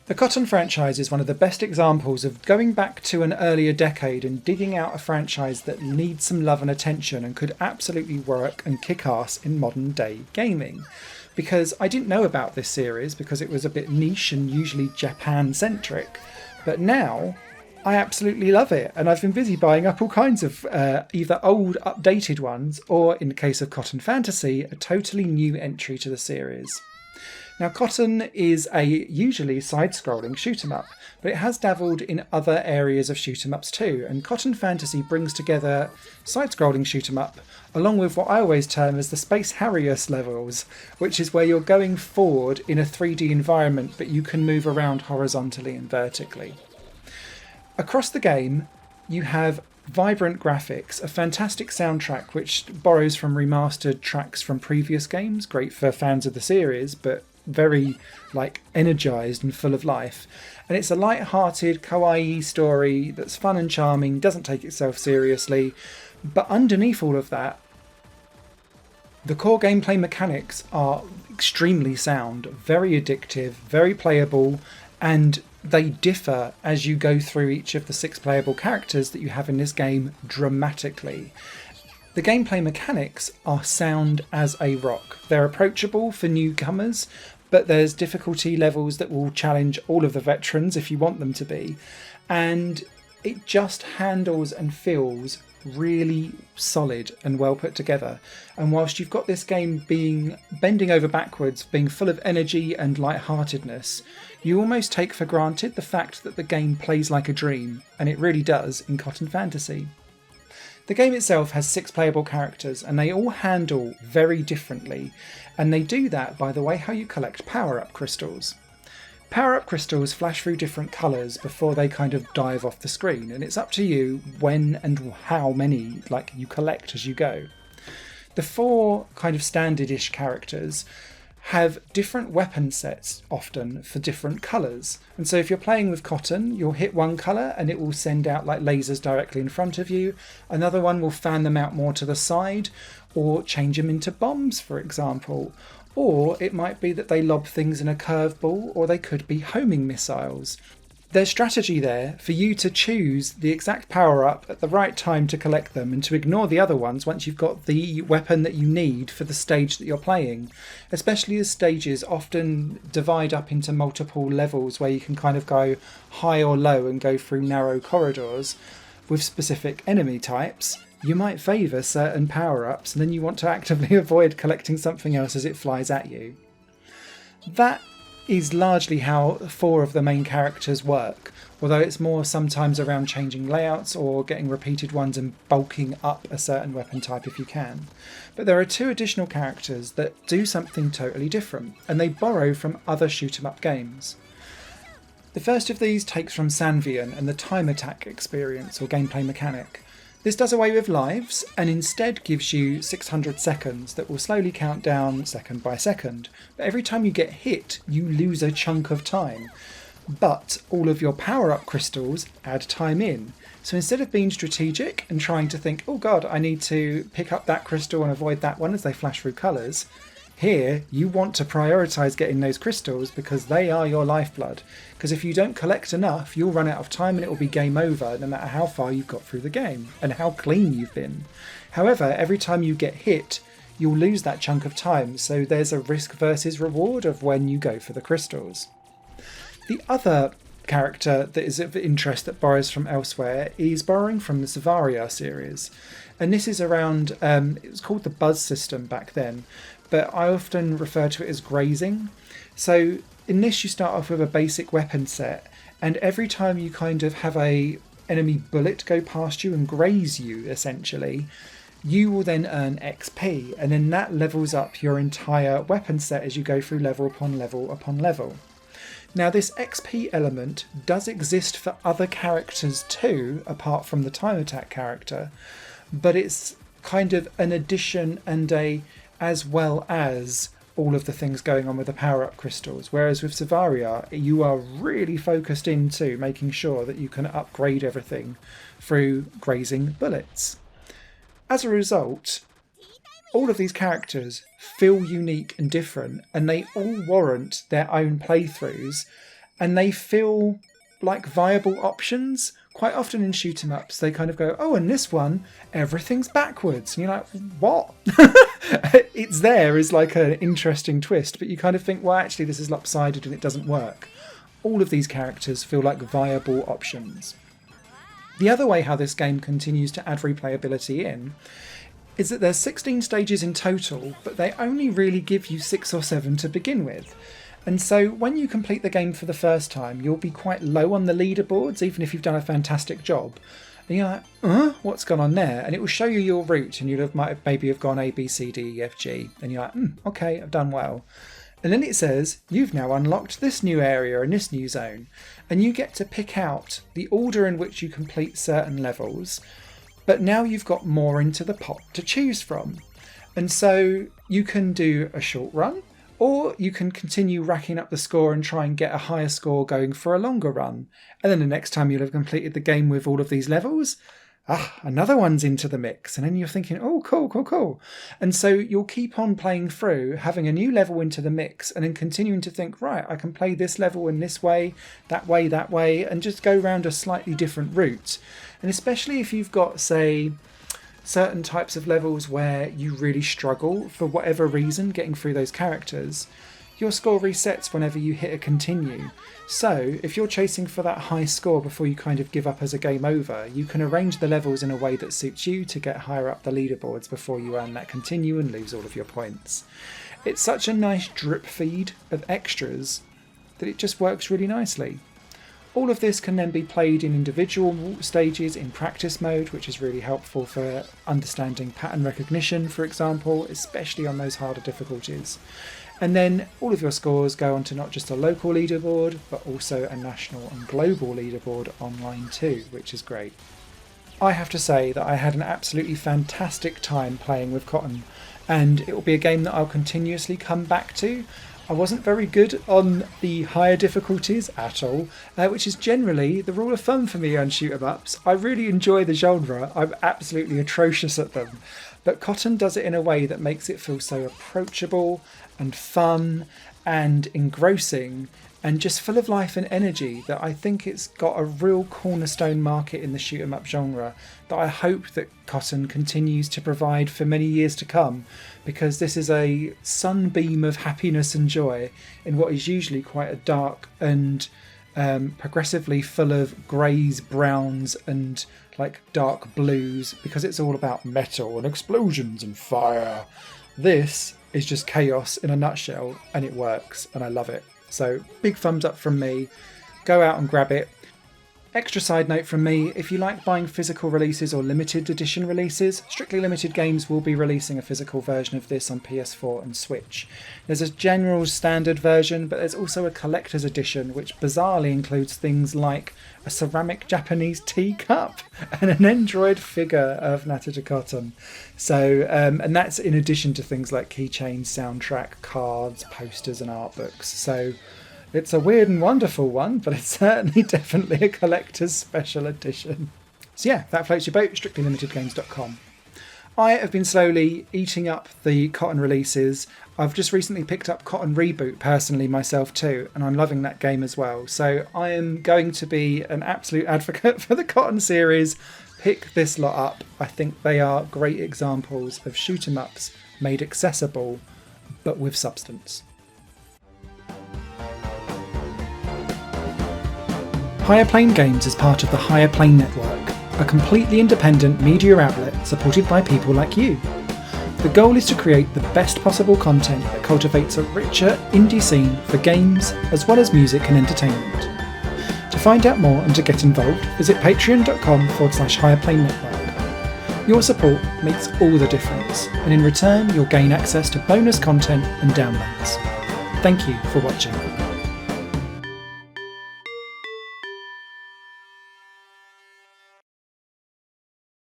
The Cotton franchise is one of the best examples of going back to an earlier decade and digging out a franchise that needs some love and attention and could absolutely work and kick ass in modern day gaming. Because I didn't know about this series because it was a bit niche and usually Japan centric, but now I absolutely love it, and I've been busy buying up all kinds of either old updated ones or, in the case of Cotton Fantasy, a totally new entry to the series. Now, Cotton is a usually side-scrolling shoot-'em-up, but it has dabbled in other areas of shoot-'em-ups too, and Cotton Fantasy brings together side-scrolling shoot-'em-up along with what I always term as the Space Harriers levels, which is where you're going forward in a 3D environment, but you can move around horizontally and vertically. Across the game, you have vibrant graphics, a fantastic soundtrack which borrows from remastered tracks from previous games, great for fans of the series, but very energized and full of life. And it's a light-hearted kawaii story that's fun and charming, doesn't take itself seriously, but underneath all of that, the core gameplay mechanics are extremely sound, very addictive, very playable, and they differ as you go through each of the 6 playable characters that you have in this game dramatically. The gameplay mechanics are sound as a rock. They're approachable for newcomers, but there's difficulty levels that will challenge all of the veterans if you want them to be. And it just handles and feels really solid and well put together. And whilst you've got this game being bending over backwards, being full of energy and light-heartedness, you almost take for granted the fact that the game plays like a dream, and it really does in Cotton Fantasy. The game itself has 6 playable characters, and they all handle very differently, and they do that by the way how you collect power-up crystals. Power-up crystals flash through different colours before they kind of dive off the screen, and it's up to you when and how many you collect as you go. The 4 kind of standard-ish characters have different weapon sets often for different colours. And so if you're playing with Cotton, you'll hit one colour and it will send out lasers directly in front of you. Another one will fan them out more to the side or change them into bombs, for example. Or it might be that they lob things in a curveball, or they could be homing missiles. There's strategy there for you to choose the exact power-up at the right time to collect them and to ignore the other ones once you've got the weapon that you need for the stage that you're playing, especially as stages often divide up into multiple levels where you can kind of go high or low and go through narrow corridors with specific enemy types. You might favour certain power-ups and then you want to actively avoid collecting something else as it flies at you. That is largely how 4 of the main characters work, although it's more sometimes around changing layouts or getting repeated ones and bulking up a certain weapon type if you can. But there are 2 additional characters that do something totally different, and they borrow from other shoot-'em-up games. The first of these takes from Sanvian and the time attack experience or gameplay mechanic. This does away with lives and instead gives you 600 seconds that will slowly count down second by second. But every time you get hit, you lose a chunk of time. But all of your power-up crystals add time in. So instead of being strategic and trying to think, oh god, I need to pick up that crystal and avoid that one as they flash through colours, here you want to prioritise getting those crystals because they are your lifeblood. Because if you don't collect enough, you'll run out of time and it will be game over no matter how far you've got through the game and how clean you've been. However, every time you get hit, you'll lose that chunk of time, so there's a risk versus reward of when you go for the crystals. The other character that is of interest that borrows from elsewhere is borrowing from the LBRY series. And this is around, it was called the Buzz system back then, but I often refer to it as grazing. So in this you start off with a basic weapon set, and every time you kind of have a enemy bullet go past you and graze you essentially, you will then earn XP, and then that levels up your entire weapon set as you go through level upon level upon level. Now this XP element does exist for other characters too, apart from the time attack character, but it's kind of an addition and a as well as all of the things going on with the power-up crystals, whereas with LBRY you are really focused into making sure that you can upgrade everything through grazing bullets. As a result, all of these characters feel unique and different, and they all warrant their own playthroughs, and they feel like viable options. Quite often in shoot 'em ups, they kind of go, oh, and this one, everything's backwards. And you're like, what? It's there as like an interesting twist, but you kind of think, well, actually, this is lopsided and it doesn't work. All of these characters feel like viable options. The other way how this game continues to add replayability in is that there's 16 stages in total, but they only really give you 6 or 7 to begin with. And so when you complete the game for the first time, you'll be quite low on the leaderboards, even if you've done a fantastic job. And you're like, what's gone on there? And it will show you your route, and you'll maybe have gone A, B, C, D, E, F, G. And you're like, okay, I've done well. And then it says, you've now unlocked this new area and this new zone. And you get to pick out the order in which you complete certain levels. But now you've got more into the pot to choose from. And so you can do a short run, or you can continue racking up the score and try and get a higher score going for a longer run. And then the next time you'll have completed the game with all of these levels, another one's into the mix. And then you're thinking, oh, cool. And so you'll keep on playing through, having a new level into the mix, and then continuing to think, right, I can play this level in this way, and just go around a slightly different route. And especially if you've got, say, certain types of levels where you really struggle for whatever reason getting through those characters, your score resets whenever you hit a continue. So if you're chasing for that high score before you kind of give up as a game over, you can arrange the levels in a way that suits you to get higher up the leaderboards before you earn that continue and lose all of your points. It's such a nice drip feed of extras that it just works really nicely. All of this can then be played in individual stages in practice mode, which is really helpful for understanding pattern recognition, for example, especially on those harder difficulties. And then all of your scores go onto not just a local leaderboard, but also a national and global leaderboard online too, which is great. I have to say that I had an absolutely fantastic time playing with Cotton, and it will be a game that I'll continuously come back to. I wasn't very good on the higher difficulties at all, which is generally the rule of thumb for me on shoot-em-ups. I really enjoy the genre, I'm absolutely atrocious at them. But Cotton does it in a way that makes it feel so approachable and fun and engrossing and just full of life and energy that I think it's got a real cornerstone market in the shoot-em-up genre that I hope that Cotton continues to provide for many years to come, because this is a sunbeam of happiness and joy in what is usually quite a dark and progressively full of greys, browns and like dark blues, because it's all about metal and explosions and fire. This is just chaos in a nutshell, and it works, and I love it. So big thumbs up from me. Go out and grab it. Extra side note from me, if you like buying physical releases or limited edition releases, Strictly Limited Games will be releasing a physical version of this on PS4 and Switch. There's a general standard version, but there's also a collector's edition, which bizarrely includes things like a ceramic Japanese teacup and an Android figure of Natsuko Cotton. So, and that's in addition to things like keychains, soundtrack, cards, posters and art books. So it's a weird and wonderful one, but it's certainly definitely a collector's special edition. So yeah, that floats your boat, strictlylimitedgames.com. I have been slowly eating up the Cotton releases. I've just recently picked up Cotton Reboot personally myself too, and I'm loving that game as well. So I am going to be an absolute advocate for the Cotton series. Pick this lot up. I think they are great examples of shoot 'em ups made accessible, but with substance. Higher Plane Games is part of the Higher Plane Network, a completely independent media outlet supported by people like you. The goal is to create the best possible content that cultivates a richer indie scene for games as well as music and entertainment. To find out more and to get involved, visit patreon.com/Higher Plane Network. Your support makes all the difference, and in return you'll gain access to bonus content and downloads. Thank you for watching.